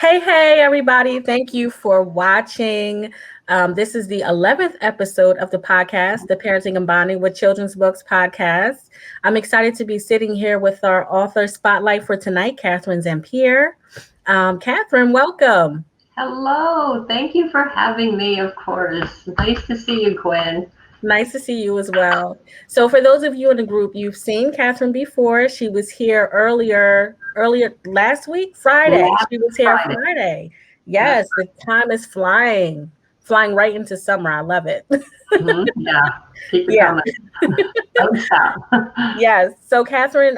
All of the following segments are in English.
Hey, everybody. Thank you for watching. This is the 11th episode of the podcast, the Parenting and Bonding with Children's Books podcast. I'm excited to be sitting here with our author spotlight for tonight, Catherine Zampier. Catherine, welcome. Hello, thank you for having me, of course. Nice to see you, Gwen. Nice to see you as well. So for those of you in the group, you've seen Catherine before. She was here earlier last week, Friday. Last She was here Friday. Friday. That's Yes, the time is flying right into summer. I love it. Yeah, keep it Yeah. coming. Don't stop. Yes. So Catherine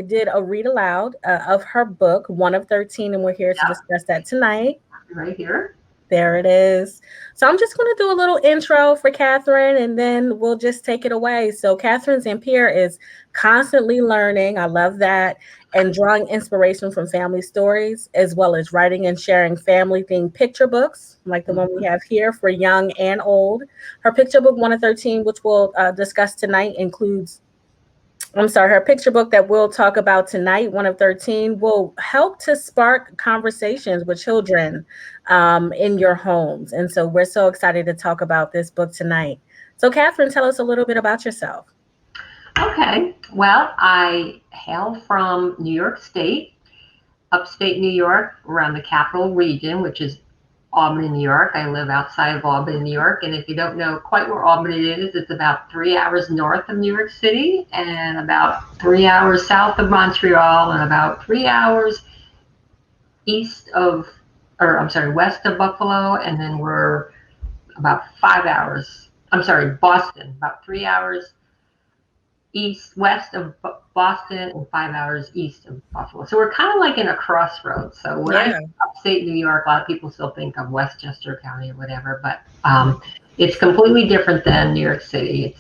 did a read aloud of her book, One of 13, and we're here to Yeah, discuss that tonight. right here. There it is. So I'm just going to do a little intro for Catherine and then we'll just take it away. So Catherine Zampier is constantly learning. I love that. And drawing inspiration from family stories, as well as writing and sharing family themed picture books, like the one we have here for young and old. Her picture book, 1 of 13, which we'll discuss tonight, her picture book that we'll talk about tonight, 1 of 13, will help to spark conversations with children in your homes. And so we're so excited to talk about this book tonight. So Catherine, tell us a little bit about yourself. Okay, well, I hail from New York State, upstate New York, around the capital region, which is Albany, New York. I live outside of Albany, New York. And if you don't know quite where Albany is, it's about 3 hours north of New York City and about 3 hours south of Montreal and about 3 hours west of Buffalo. And then we're about 5 hours, Boston, about 3 hours west of Boston and 5 hours east of Buffalo. So we're kind of like in a crossroads. So when I say upstate New York, a lot of people still think of Westchester County or whatever, but it's completely different than New York City.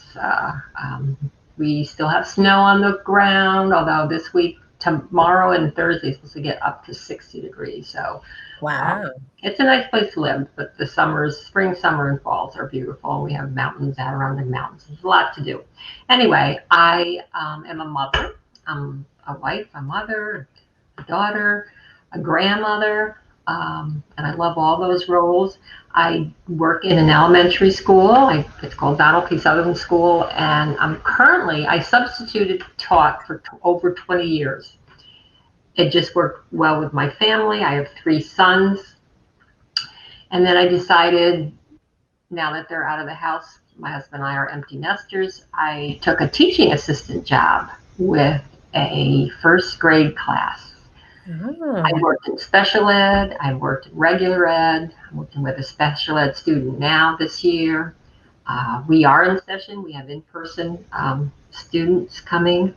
We still have snow on the ground, although this week, tomorrow and Thursday, is supposed to get up to 60 degrees. So Wow. it's a nice place to live, but the spring, summer, and falls are beautiful. We have mountains out around the mountains. There's a lot to do. Anyway, I am a mother. I'm a wife, a mother, a daughter, a grandmother, and I love all those roles. I work in an elementary school. It's called Donald P. Sutherland School, and I substituted taught for over 20 years. It just worked well with my family. I have 3 sons. And then I decided, now that they're out of the house, my husband and I are empty nesters, I took a teaching assistant job with a first grade class. I worked in special ed. I worked in regular ed. I'm working with a special ed student now this year. We are in session. We have in-person students coming.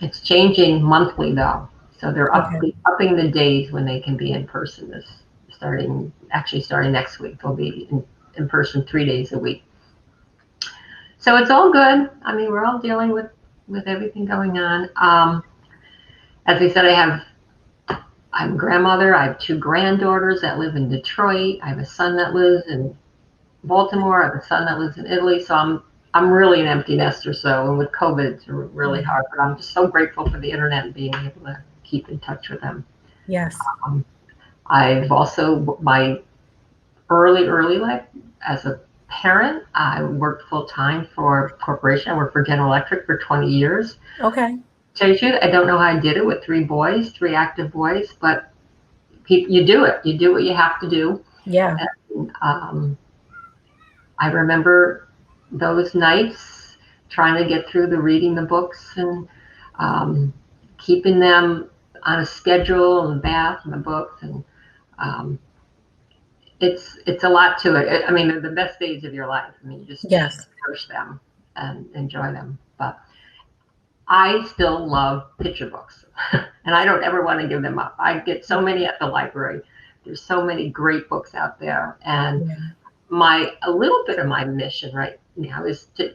It's changing monthly, though. So they're upping the days when they can be in person. Starting next week. They'll be in person 3 days a week. So it's all good. I mean, we're all dealing with everything going on. As I said, I'm a grandmother. I have 2 granddaughters that live in Detroit. I have a son that lives in Baltimore. I have a son that lives in Italy. So I'm really an empty nester. So, and with COVID, it's really hard. But I'm just so grateful for the internet and being able to keep in touch with them. Yes. I've also, my early life as a parent, I worked full time for a corporation. I worked for General Electric for 20 years. Okay. To tell you the truth, I don't know how I did it with 3 active boys, but you do it. You do what you have to do. Yeah. And, I remember those nights trying to get through reading the books and keeping them on a schedule and the bath and the books. And it's a lot to it. I mean, they're the best days of your life. I mean, you just cherish them and enjoy them. But I still love picture books, and I don't ever want to give them up. I get so many at the library. There's so many great books out there, and a little bit of my mission right now is to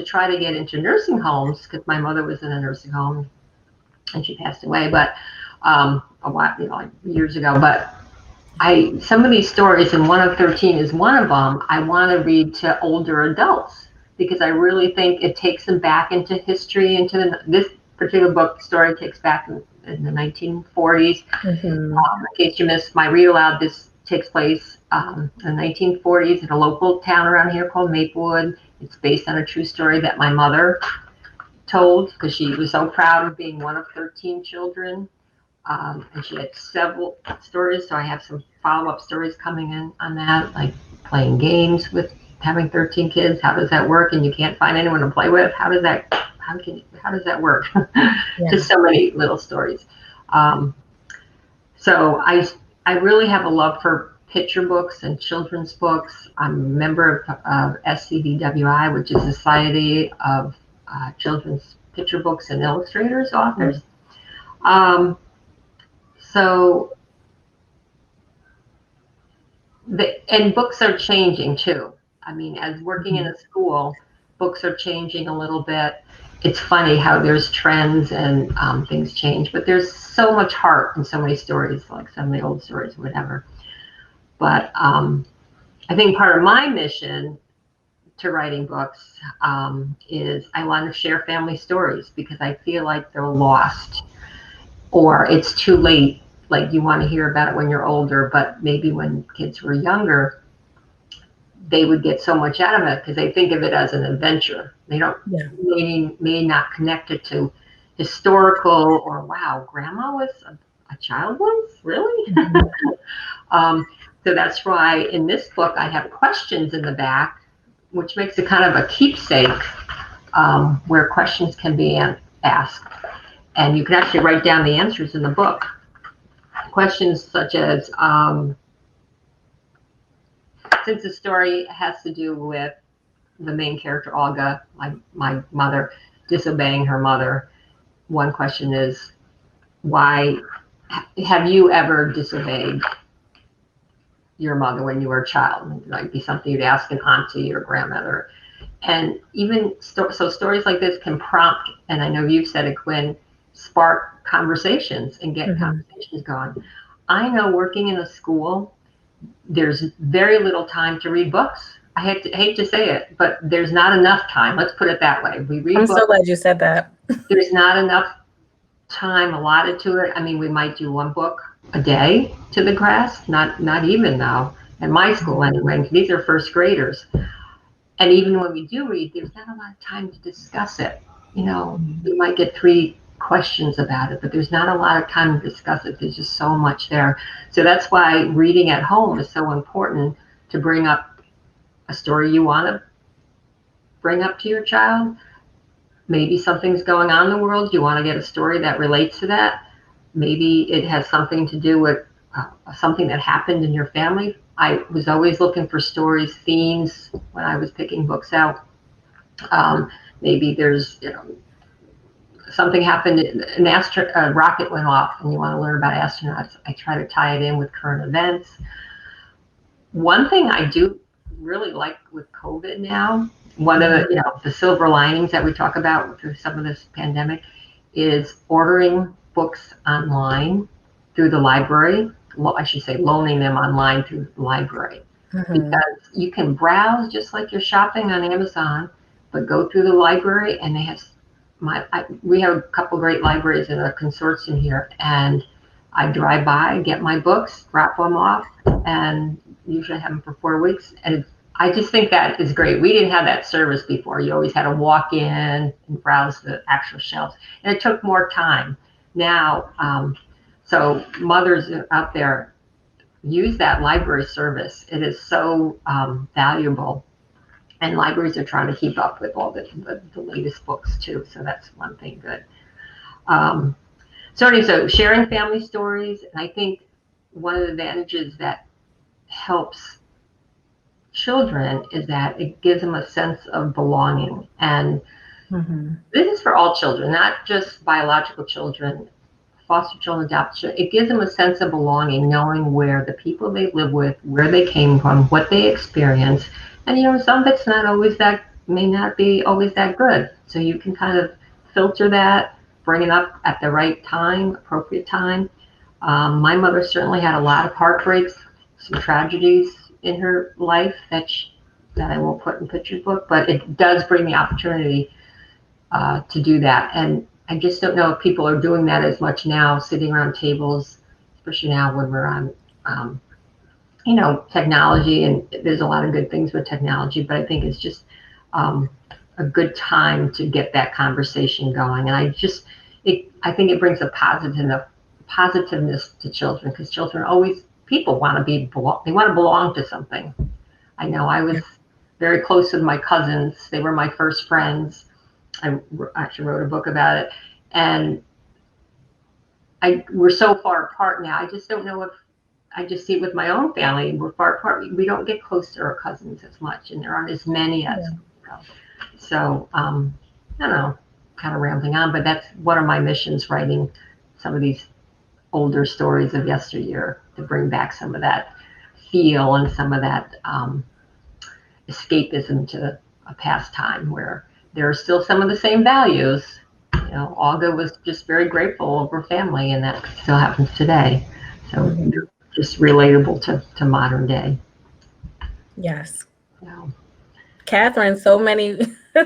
try to get into nursing homes, because my mother was in a nursing home, and she passed away, but a while, like years ago. But some of these stories, and 1 of 13 is one of them, I want to read to older adults, because I really think it takes them back into history, this particular book story takes back in the 1940s. Mm-hmm. In case you missed my read aloud, this takes place in the 1940s in a local town around here called Maplewood. It's based on a true story that my mother told because she was so proud of being one of 13 children. And she had several stories, so I have some follow-up stories coming in on that, like playing games with having 13 kids. How does that work? And you can't find anyone to play with. How does that work? Yeah. Just so many little stories. So I really have a love for picture books and children's books. I'm a member of SCBWI, which is Society of Children's Picture Books and Illustrators Authors. So, and books are changing too. I mean, as working in a school, books are changing a little bit. It's funny how there's trends and things change, but there's so much heart in so many stories, like some of the old stories, whatever. But I think part of my mission to writing books is I want to share family stories because I feel like they're lost or it's too late. Like you want to hear about it when you're older, but maybe when kids were younger, they would get so much out of it because they think of it as an adventure. They don't may not connect it to historical or wow, grandma was a child once, really? So that's why in this book I have questions in the back, which makes it kind of a keepsake where questions can be asked. And you can actually write down the answers in the book. Questions such as, since the story has to do with the main character, Olga, my mother, disobeying her mother, one question is, why have you ever disobeyed your mother when you were a child? It might be something you'd ask an auntie or grandmother. And even so stories like this can prompt, and I know you've said it, Quinn, spark conversations and get conversations going. I know working in a school, there's very little time to read books. I hate to say it, but there's not enough time. Let's put it that way. We read I'm books. so glad you said that. There's not enough time allotted to it. I mean, we might do one book a day to the class, not even now at my school anyway. These are first graders. And even when we do read, there's not a lot of time to discuss it. You know, you might get 3 questions about it, but there's not a lot of time to discuss it. There's just so much there. So that's why reading at home is so important, to bring up a story you want to bring up to your child. Maybe something's going on in the world. You want to get a story that relates to that. Maybe it has something to do with something that happened in your family. I was always looking for stories, themes when I was picking books out. Maybe there's, something happened, a rocket went off and you want to learn about astronauts. I try to tie it in with current events. One thing I do really like with COVID now, one of the silver linings that we talk about through some of this pandemic is ordering books online through the library. Well, I should say loaning them online through the library. Because you can browse just like you're shopping on Amazon, but go through the library and they have we have a couple great libraries in a consortium here, and I drive by, get my books, drop them off, and usually have them for 4 weeks. And I just think that is great. We didn't have that service before. You always had to walk in and browse the actual shelves, and it took more time. Now, so mothers out there, use that library service. It is so valuable. And libraries are trying to keep up with all the latest books too. So that's one thing good. So sharing family stories. And I think one of the advantages that helps children is that it gives them a sense of belonging. And this is for all children, not just biological children, foster children, adopted children. It gives them a sense of belonging, knowing where the people they live with, where they came from, what they experienced. And some of it's may not be always that good. So you can kind of filter that, bring it up at the right time, appropriate time. My mother certainly had a lot of heartbreaks, some tragedies in her life that I won't put in picture book, but it does bring the opportunity to do that. And I just don't know if people are doing that as much now, sitting around tables, especially now when we're on, um, technology, and there's a lot of good things with technology, but I think it's just um, a good time to get that conversation going. And I think it brings a positiveness to children, because children always, people want to they want to belong to something. I know I was very close with my cousins. They were my first friends. I actually wrote a book about it, and we're so far apart now. I just don't know if I just see it with my own family. We're far apart. We don't get close to our cousins as much, and there aren't as many as. So I don't know, kind of rambling on, but that's one of my missions, writing some of these older stories of yesteryear to bring back some of that feel and some of that escapism to a past time where there are still some of the same values. Olga was just very grateful over family, and that still happens today. So they're just relatable to modern day. Yes. Yeah. Catherine, so many,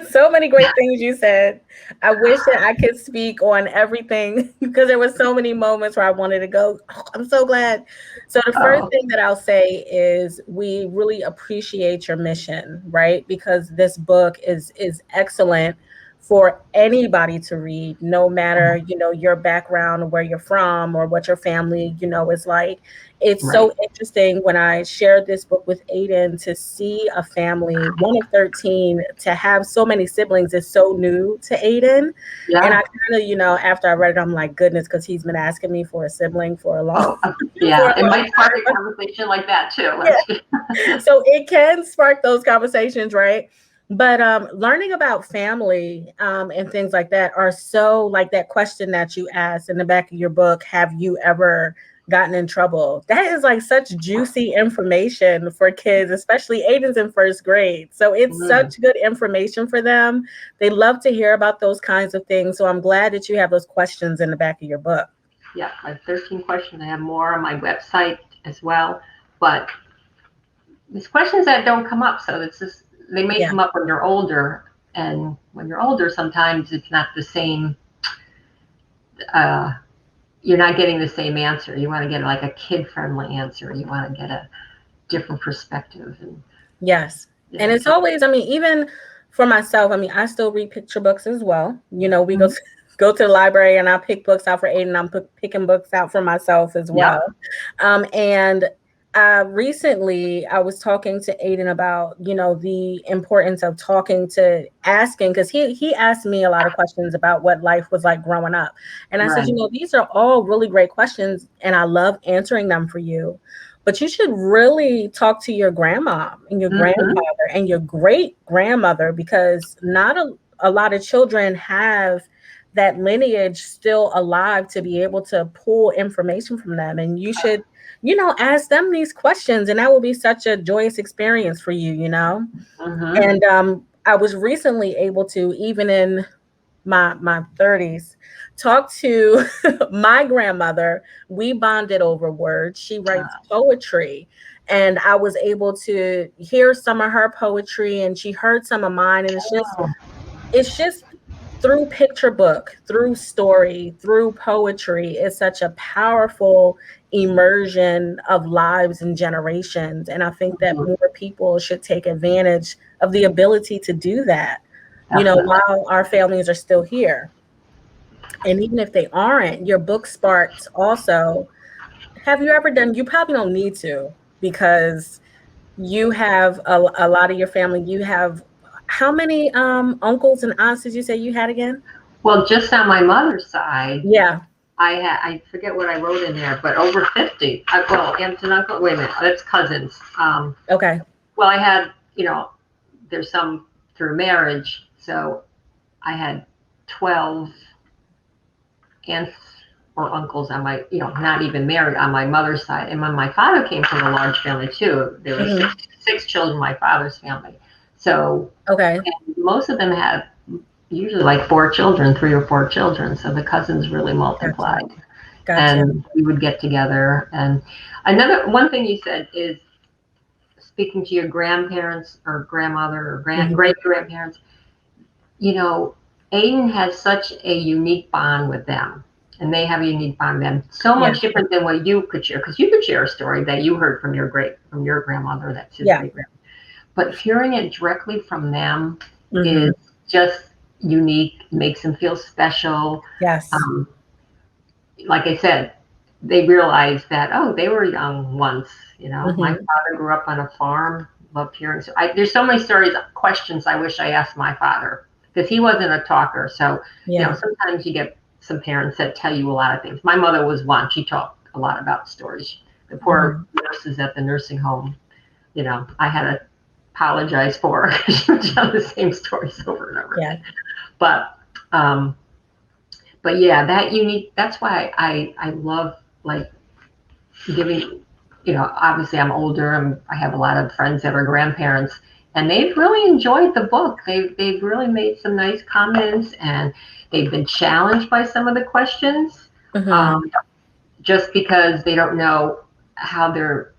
so many great things you said. I wish that I could speak on everything because there were so many moments where I wanted to go. Oh, I'm so glad. So the first thing that I'll say is we really appreciate your mission, right? Because this book is excellent for anybody to read, no matter, your background, where you're from, or what your family, is like. It's so interesting when I shared this book with Aiden to see a family, one of 13, to have so many siblings is so new to Aiden. Yeah. And I kind of, after I read it, I'm like, goodness, because he's been asking me for a sibling for a long yeah. It might spark a conversation like that too. Yeah. So it can spark those conversations, right? But learning about family and things like that are so, like that question that you asked in the back of your book, have you ever gotten in trouble? That is like such juicy information for kids, especially Aiden's in first grade. So it's such good information for them. They love to hear about those kinds of things. So I'm glad that you have those questions in the back of your book. Yeah, I have 13 questions. I have more on my website as well. But these questions that don't come up, so it's just, they may come up when you're older. And when you're older, sometimes it's not the same. You're not getting the same answer. You want to get like a kid-friendly answer. You want to get a different perspective. Yes. And it's always, even for myself, I still read picture books as well. We go to the library and I pick books out for Aiden. I'm picking books out for myself as well. And recently I was talking to Aiden about, the importance of asking, because he asked me a lot of questions about what life was like growing up. And I said, these are all really great questions and I love answering them for you. But you should really talk to your grandma and your grandfather and your great grandmother, because not a lot of children have that lineage still alive to be able to pull information from them. And you should, ask them these questions, and that will be such a joyous experience for you, And I was recently able to, even in my 30s, talk to my grandmother. We bonded over words. She writes poetry, and I was able to hear some of her poetry, and she heard some of mine. And it's just through picture book, through story, through poetry, is such a powerful immersion of lives and generations. And I think that more people should take advantage of the ability to do that, while our families are still here. And even if they aren't, your book sparked also. Have you ever done, you probably don't need to, because you have a lot of your family. You have, how many uncles and aunts did you say you had again? Well, just on my mother's side, Yeah. I forget what I wrote in there, but over 50. Well, aunt and uncle, wait a minute, that's cousins. Okay. Well, I had, there's some through marriage. So I had 12 aunts or uncles on my, not even married, on my mother's side. And when my father came from a large family too, there were six children in my father's family. So most of them had usually like 4 children, 3 or 4 children. So the cousins really multiplied. Gotcha. And we would get together. And one thing you said is, speaking to your grandparents or grandmother or great grandparents, Aiden has such a unique bond with them, and they have a unique bond with them. So Yeah. much different than what you could share, because you could share a story that you heard from your grandmother, that's his Yeah. great grandmother. But hearing it directly from them Mm-hmm. is just unique, makes them feel special. Yes. Um, like I said, they realize that, oh, they were young once. My Mm-hmm. father grew up on a farm. Loved hearing. So there's so many stories, questions I wish I asked my father, because he wasn't a talker. So Yeah. sometimes you get some parents that tell you a lot of things. My mother was one. She talked a lot about stories. The poor Mm-hmm. nurses at the nursing home. I had to apologize for her because she would tell the same stories over and over Yeah. again. But um, but yeah, that's why I love, like, giving, obviously I'm older and I have a lot of friends that are grandparents, and they've really enjoyed the book. They've really made some nice comments, and they've been challenged by some of the questions, Mm-hmm. um, just because they don't know how their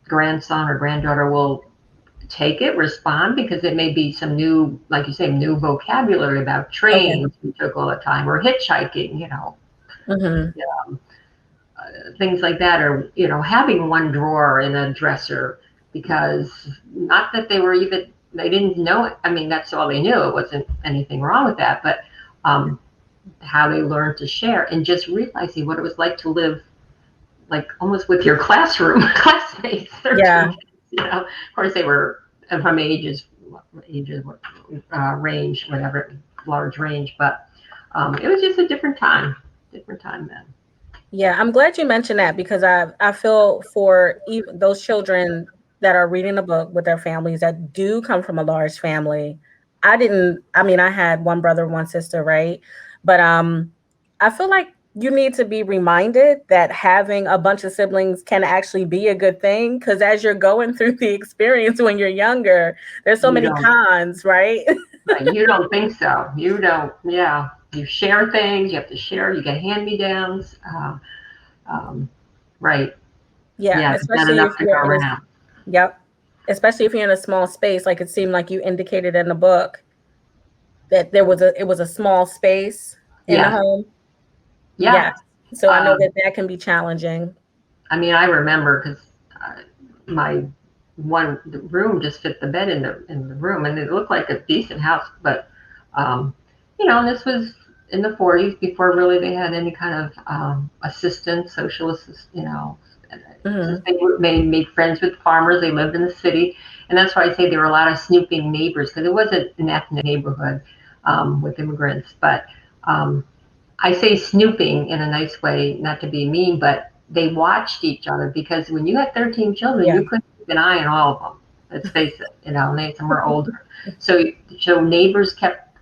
grandson or granddaughter will take it, respond, because it may be some new, like you say, new vocabulary about Okay. trains we took all the time, or hitchhiking, Mm-hmm. things like that, or having one drawer in a dresser, because not that they didn't know it. I mean, that's all they knew. It wasn't anything wrong with that, but um, how they learned to share, and just realizing what it was like to live, like, almost with your classmates, 13 Yeah. kids. Of course they were from ages, range, whatever, large range, but it was just a different time then. Yeah, I'm glad you mentioned that because I feel for even those children that are reading a book with their families that do come from a large family. I mean, I had one brother, one sister, right? But I feel like you need to be reminded that having a bunch of siblings can actually be a good thing because as you're going through the experience when you're younger, there's so You many don't cons, right? Right, you don't think so. You don't. Yeah, you share things. You have to share. You get hand-me-downs. Um, right. Yeah, Yeah, there's not especially if enough to you're go in a around. yep. Especially if you're in a small space, like it seemed like you indicated in the book that it was a small space in the Yes. home. Yeah. Yes. So I know Um, that that can be challenging. I mean, I remember, because my the room just fit the bed in the room, and it looked like a decent house, but um, and this was in the 40s, before really they had any kind of assistance, social assist, just Mhm. they made friends with farmers. They lived in the city, and that's why I say there were a lot of snooping neighbors, because it wasn't an ethnic neighborhood with immigrants, but um, I say snooping in a nice way, not to be mean, but they watched each other, because when you had 13 children, Yeah. you couldn't keep an eye on all of them. Let's face it, and some were older. So neighbors kept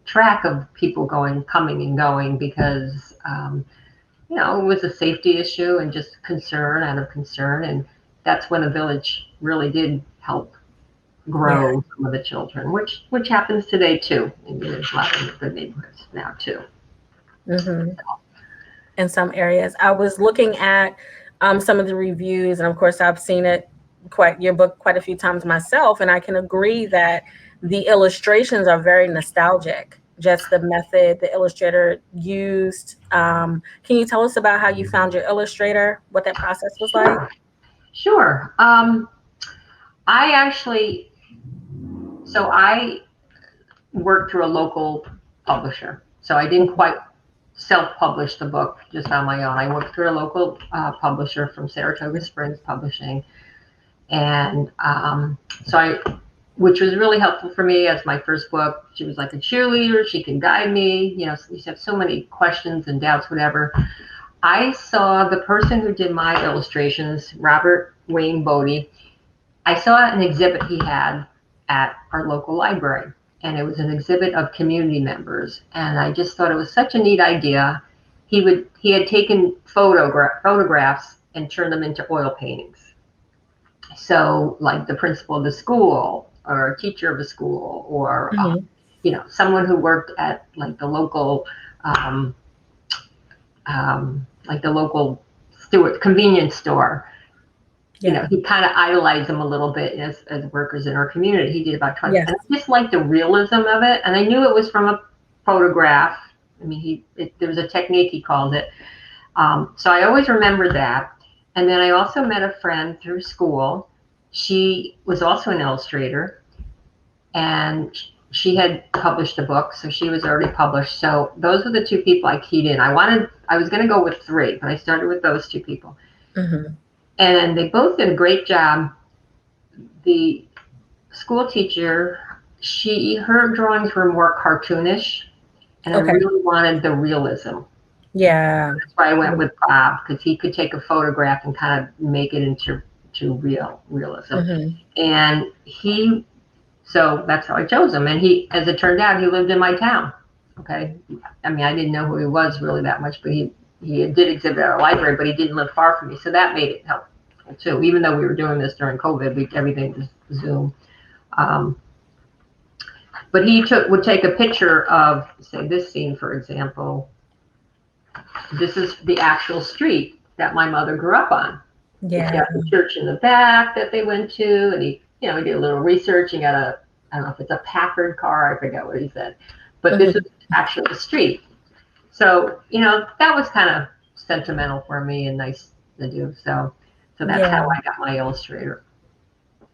track of people coming and going, because, it was a safety issue and just concern out of concern. And that's when the village really did help Yeah. grow some of the children, which happens today too. Maybe there's a lot of good neighborhoods now too. Mhm. In some areas. I was looking at some of the reviews, and of course, I've seen it quite your book quite a few times myself, and I can agree that the illustrations are very nostalgic. Just the method the illustrator used. Can you tell us about how you found your illustrator? What that process was like? Sure, sure. I actually, so I worked through a local publisher. So I didn't quite self-publish the book just on my own. I worked through a local publisher from Saratoga Springs Publishing, and which was really helpful for me as my first book. She was like a cheerleader. She can guide me. You have so many questions and doubts, whatever. I saw the person who did my illustrations, Robert Wayne Bodie. I saw an exhibit he had at our local library, and it was an exhibit of community members. And I just thought it was such a neat idea. He had taken photographs and turned them into oil paintings. So, like the principal of the school, or a teacher of a school, or Mhm. someone who worked at, um, like the local Stewart convenience store. Yeah. He kind of idolized them a little bit as workers in our community. He did about 20, Yes. and I just liked the realism of it. And I knew it was from photograph. I mean, there was a technique he called it. So I always remember that. And then I also met a friend through school. She was also an illustrator, and she had published a book, so she was already published. So those were the two people I keyed in. I was going to go with three, but I started with those two people. Mm-hmm. And they both did a great job. The school teacher, her drawings were more cartoonish, and I Okay. really wanted the realism. Yeah. That's why I went with Bob, because he could take a photograph and kind of make it into realism. Mm-hmm. And so that's how I chose him. And as it turned out, he lived in my town. Okay. I mean, I didn't know who he was really that much, but he did exhibit at our library, but he didn't live far from me. So that made it helpful too. Even though we were doing this during COVID, everything was Zoom. But he would take a picture of, say, this scene, for example. This is the actual street that my mother grew up on. Yeah. He's got the church in the back that they went to, and he did a little research. He got I don't know if it's a Packard car, I forget what he said, but this is actually the street. So, that was kind of sentimental for me and nice to do. So that's how I got my illustrator.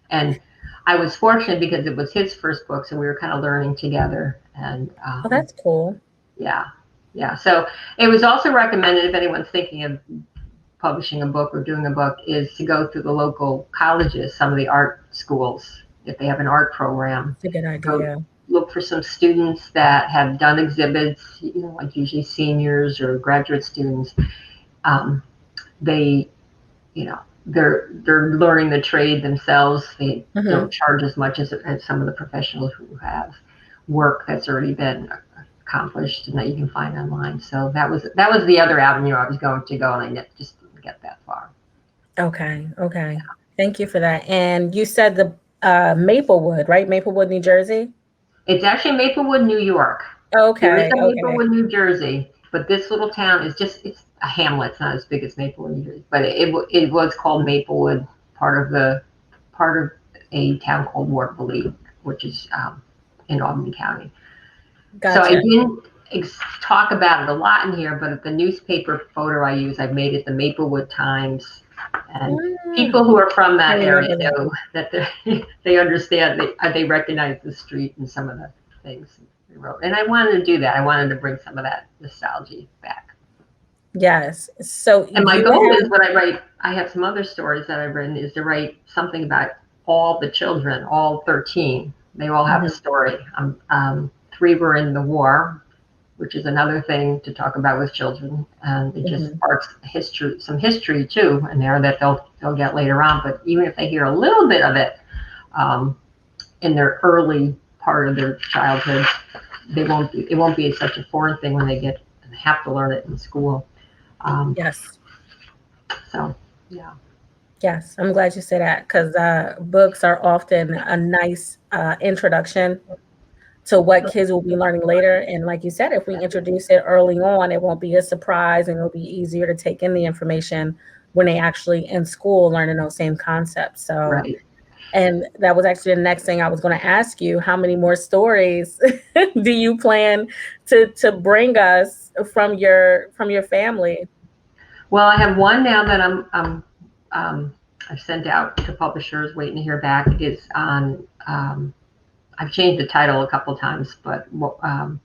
And I was fortunate because it was his first book, so we were kind of learning together. And oh, that's cool. Yeah. So it was also recommended, if anyone's thinking of publishing a book or doing a book, is to go through the local colleges, some of the art schools, if they have an art program. That's a good idea. Look for some students that have done exhibits, like usually seniors or graduate students. They, they're learning the trade themselves. They don't charge as much as some of the professionals who have work that's already been accomplished and that you can find online. So that was the other avenue I was going to go, and I just didn't get that far. Okay. Yeah. Thank you for that. And you said the Maplewood, right? Maplewood, New Jersey? It's actually Maplewood, New York. Okay. There is a Maplewood, New Jersey, but this little town is it's a hamlet. It's not as big as Maplewood, New Jersey, but it was called Maplewood, part of a town called Waterville, which is in Albany County. Gotcha. So I didn't talk about it a lot in here, but the newspaper photo I use, I made it the Maplewood Times. And people who are from that area know that they understand, they recognize the street and some of the things we wrote. And I wanted to do that. I wanted to bring some of that nostalgia back. Yes. So, and my goal is when I write, I have some other stories that I've written, is to write something about all the children, all 13. They all have a story. 3 were in the war, which is another thing to talk about with children, and it just sparks some history too in there that they'll get later on. But even if they hear a little bit of it in their early part of their childhood, it won't be such a foreign thing when they have to learn it in school. Yes. So yeah. Yes, I'm glad you said that, because books are often a nice introduction to what kids will be learning later. And like you said, if we introduce it early on, it won't be a surprise, and it'll be easier to take in the information when they actually in school learning those same concepts. So, right. And that was actually the next thing I was going to ask you. How many more stories do you plan to bring us from your family? Well, I have one now that I've sent out to publishers, waiting to hear back. It's on. I've changed the title a couple of times, but No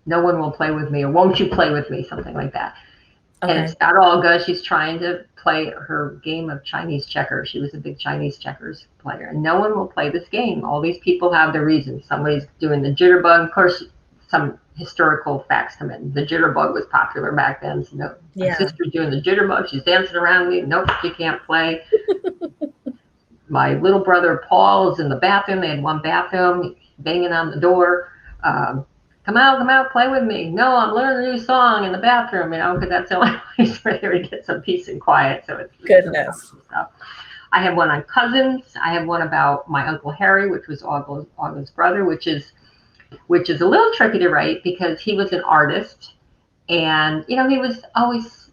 One Will Play With Me, or Won't You Play With Me, something like that. Okay. And it's got Olga. She's trying to play her game of Chinese checkers. She was a big Chinese checkers player. And no one will play this game. All these people have their reasons. Somebody's doing the jitterbug. Of course, some historical facts come in. The jitterbug was popular back then. So no, my sister's doing the jitterbug. She's dancing around me. Nope, she can't play. My little brother Paul is in the bathroom. They had one bathroom, banging on the door. Come out, play with me. No, I'm learning a new song in the bathroom, because that's the only place where they would get some peace and quiet. So it's goodness. Stuff. I have one on cousins. I have one about my Uncle Harry, which was August's brother, which is a little tricky to write because he was an artist, and he was always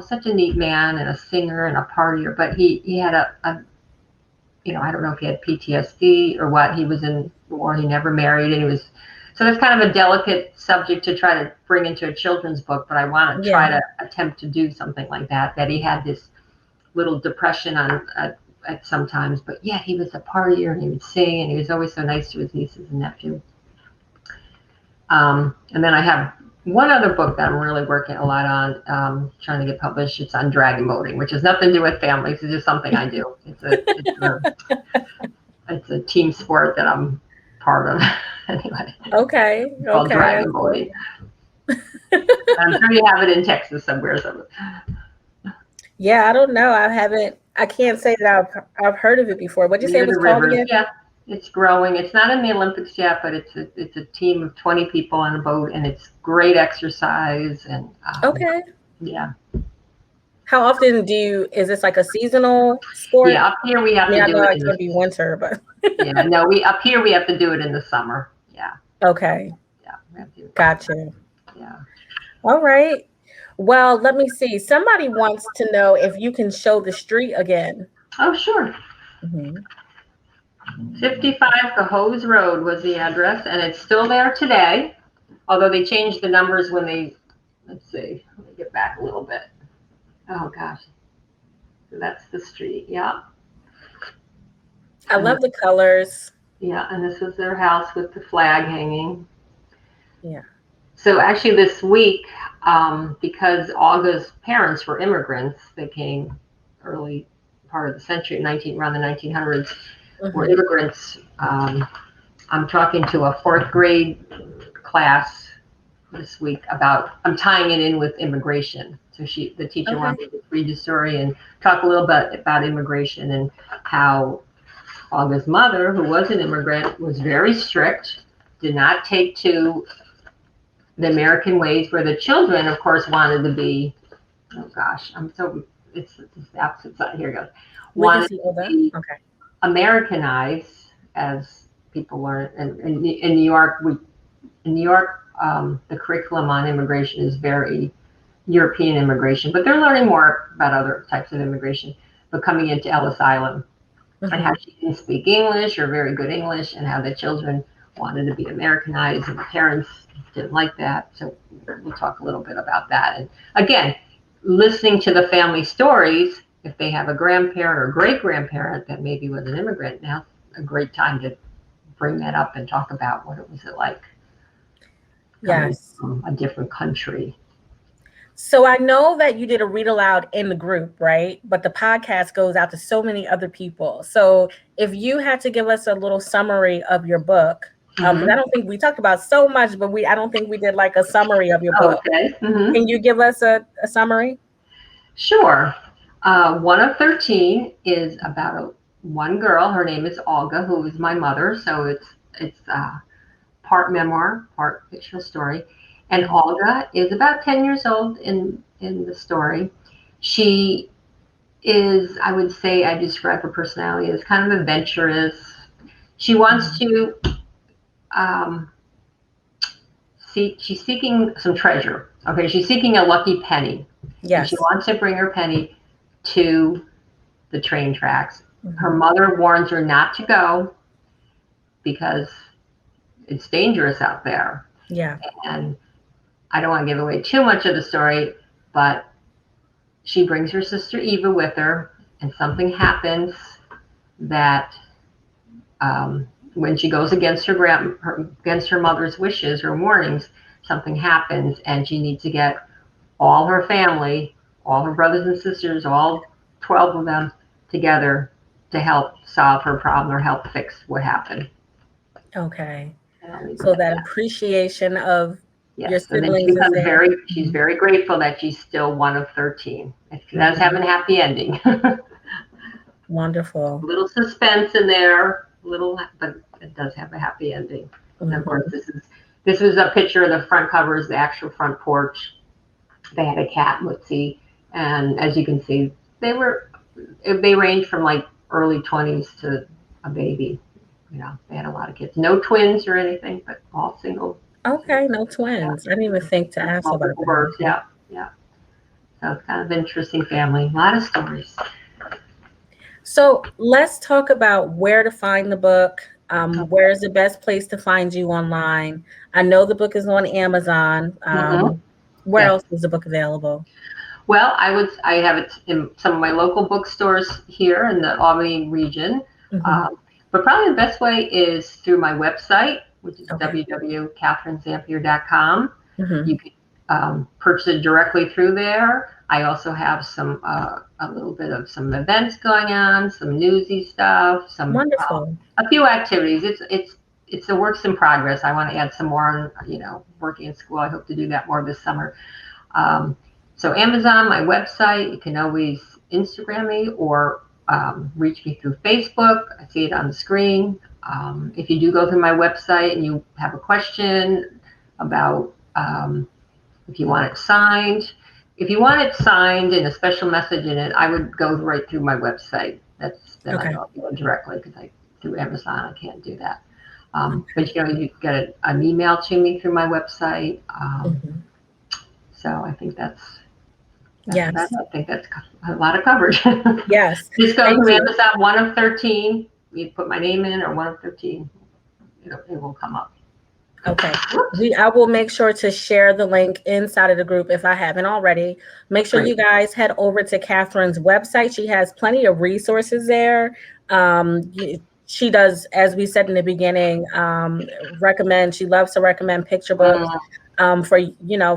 such a neat man and a singer and a partier, but he had a I don't know if he had PTSD or what. He was in the war. He never married, and he was So that's kind of a delicate subject to try to bring into a children's book, but I want to try Yeah. to attempt to do something like that. That he had this little depression at sometimes, but yeah, he was a partier and he would sing and he was always so nice to his nieces and nephews. And then I have one other book that I'm really working a lot on, trying to get published. It's on dragon boating, which has nothing to do with families. It's just something I do. It's a team sport that I'm part of. Anyway, Okay. it's called Okay. That's dragon cool. boating. I'm sure you have it in Texas somewhere. Yeah, I don't know. I can't say that I've heard of it before. What'd you say it Near was the called rivers. again? Yeah, it's growing. It's not in the Olympics yet, but it's a team of 20 people on a boat, and it's great exercise. And Okay. yeah, How often is this like a seasonal sport? yeah. Up here we I have mean, to I do know it it in can be the winter, but yeah. No, we up here we have to do it in the summer. Yeah, okay. yeah. We have to do it. Gotcha. Yeah. All right. Well, let me see. Somebody wants to know if you can show the street again. Oh, sure. Mhm. 55 Cahoes Road was the address, and it's still there today. Although they changed the numbers when they, let's see, let me get back a little bit. Oh gosh, so that's the street. Yeah, I and love the colors. yeah, and this was their house with the flag hanging. Yeah. So actually, this week, because Olga's parents were immigrants, they came early part of the century, around the 1900s, were Mhm. immigrants. I'm talking to a fourth grade class this week about. I'm tying it in with immigration. So the teacher Okay. wanted me to read the story and talk a little bit about immigration and how Olga's mother, who was an immigrant, was very strict, did not take to the American ways, where the children, of course, wanted to be. Oh gosh, it's the opposite side. Here it goes. We can Wanted see to all that. be Okay. Americanized, as people learn. And in New York, the curriculum on immigration is very European immigration, but they're learning more about other types of immigration. But coming into Ellis Island, and how Mhm. she didn't speak English or very good English, and how the children wanted to be Americanized, and the parents didn't like that. So we'll talk a little bit about that. And again, listening to the family stories, if they have a grandparent or great grandparent that maybe was an immigrant, now a great time to bring that up and talk about what it was like coming Yes. from a different country. So I know that you did a read aloud in the group, right? But the podcast goes out to so many other people. So if you had to give us a little summary of your book, because I Mm-hmm. don't think we talked about so much, but I don't think we did like a summary of your book. Okay. Mm-hmm. Can you give us a summary? Sure. One of 13 is about one girl. Her name is Olga, who is my mother. So it's part memoir, part fictional story. And Mhm. Olga is about 10 years old in the story. She is, I would say, I describe her personality as kind of adventurous. She wants Mhm. to um, she's seeking some treasure. Okay, she's seeking a lucky penny, and she Yes. wants to bring her penny to the train tracks. Her Mhm. mother warns her not to go because it's dangerous out there. Yeah. And I don't want to give away too much of the story, but she brings her sister Eva with her, and something happens that when she goes against against her mother's wishes or warnings, something happens, and she needs to get all her family, all her brothers and sisters, all 12 of them together to help solve her problem or help fix what happened. Okay. And I'll leave it So at that that. appreciation of your Yes, and then siblings is there. she's Mhm. very grateful that she's still one of 13. It does have Mhm. a happy ending. A Wonderful. little suspense in there, but it does have a happy ending. And of course, Mhm. this was a picture of the front cover, is the actual front porch. They had a cat, Mutzi, and as you can see, they were they range from like early 20s to a baby. You know, they had a lot of kids. No twins or anything, but all single. Okay, no Yeah, twins. I didn't even think to ask about multiple that. births. Yeah, yeah. So it's kind of interesting family. A lot of stories. So let's talk about where to find the book. Where's the best place to find you online? I know the book is on Amazon. Mm-hmm. Where Yes. else is the book available? Well, I have it in some of my local bookstores here in the Albany region. Hmm. Um, but probably the best way is through my website, which is Okay. www.catherinezampier.com. Hmm. You can purchase it directly through there. I also have some a little bit of some events going on, some newsy stuff, some Wonderful. a few activities. It's a works in progress. I want to add some more on, working in school. I hope to do that more this summer. Um, so Amazon, my website, you can always Instagram me or reach me through Facebook. I see it on the screen. If you do go through my website and you have a question about if you want it signed, if you want it signed and a special message in it, I would go right through my website. Then I Okay. know I'll do it directly because through Amazon I can't do that. But you get an email to me through my website. Hmm. So I think that's about Yes. it. I think that's a lot of coverage. Yes. Just go Thank to you. Amazon, one of 13. You put my name in or one of 13. It will come up. Okay. Whoops. I will make sure to share the link inside of the group if I haven't already. Make sure Great. you guys head over to Catherine's website. She has plenty of resources there. She does, as we said in the beginning, she loves to recommend picture books Mm,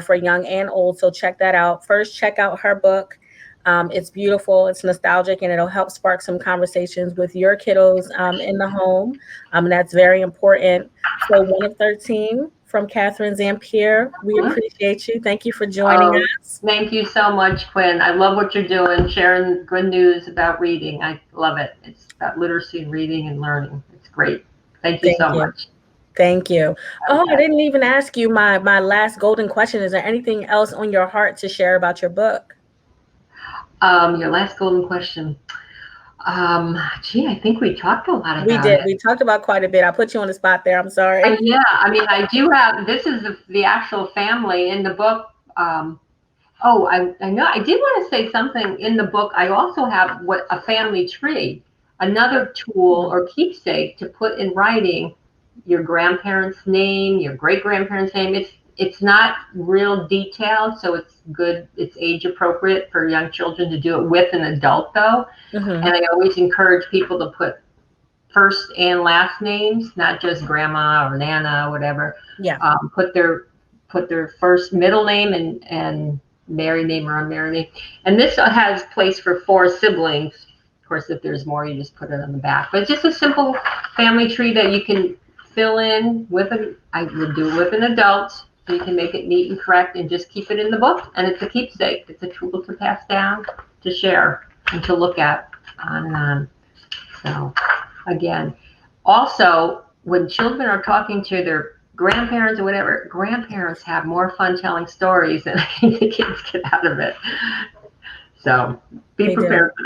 for young and old. So check that out. First, check out her book. It's beautiful, it's nostalgic, and it'll help spark some conversations with your kiddos in the home. And that's very important. So, one of 13 from Catherine Zampier. We mhm. appreciate you. Thank you for joining Oh, us. thank you so much, Quinn. I love what you're doing, sharing good news about reading. I love it. It's about literacy and reading and learning. It's great. Thank you Thank so you. much. Thank you. Oh, I Okay. didn't even ask you my last golden question. Is there anything else on your heart to share about your book? Your last golden question. Gee, I think we talked a lot We about did. it. We talked about quite a bit. I put you on the spot there. I'm sorry. Yeah, I mean, I do have, this is the actual family in the book. I know, I did want to say something in the book. I also have what a family tree, another tool or keepsake to put in writing your grandparents' name, your great grandparents' name. It's not real detailed, so it's good. It's age appropriate for young children to do it with an adult, though. Hmm. And I always encourage people to put first and last names, not just grandma or nana or whatever. Yeah. Put their first middle name and married name or unmarried name. And this has place for 4 siblings. Of course, if there's more, you just put it on the back. But it's just a simple family tree that you can fill in with I would do it with an adult. So you can make it neat and correct and just keep it in the book. And it's a keepsake. It's a tool to pass down, to share, and to look at on and on. So again, also, when children are talking to their grandparents or whatever, grandparents have more fun telling stories than I think the kids get out of it. So be They do. prepared for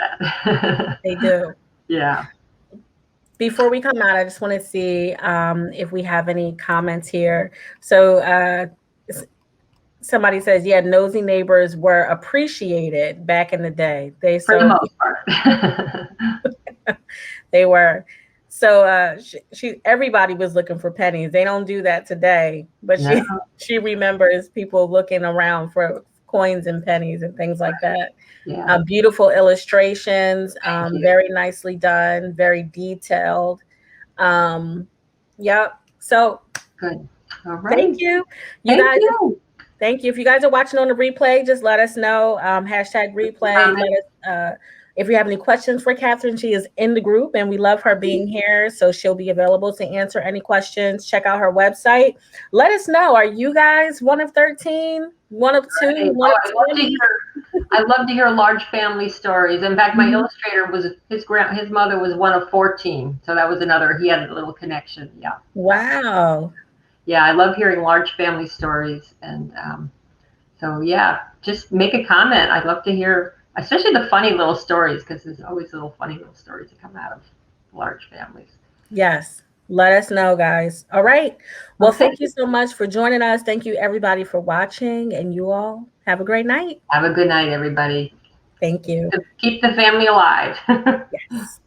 that. They do. Yeah. Before we come out, I just want to see if we have any comments here. So somebody says, yeah, nosy neighbors were appreciated back in the day. For the most part. They were. So everybody was looking for pennies. They don't do that today, but No. she remembers people looking around for coins and pennies and things like that. Yeah. Beautiful illustrations, Thank you. very nicely done, very detailed. Yep. So Good. All thank right. you. You Thank guys, you. thank you. If you guys are watching on the replay, just let us know. Hashtag replay. Comment. If you have any questions for Catherine, she is in the group and we love her being here. So she'll be available to answer any questions. Check out her website. Let us know. Are you guys one of 13, one of 2, Right. one of I love to 20? hear. I love to hear large family stories. In fact, my illustrator was his mother was one of 14, so that was another. He had a little connection. Yeah. Wow. Yeah, I love hearing large family stories, and so yeah, just make a comment. I'd love to hear, especially the funny little stories, because there's always little funny little stories that come out of large families. Yes. Let us know, guys. All right. Well, Okay. thank you so much for joining us. Thank you, everybody, for watching. And you all have a great night. Have a good night, everybody. Thank you. Keep the family alive. Yes.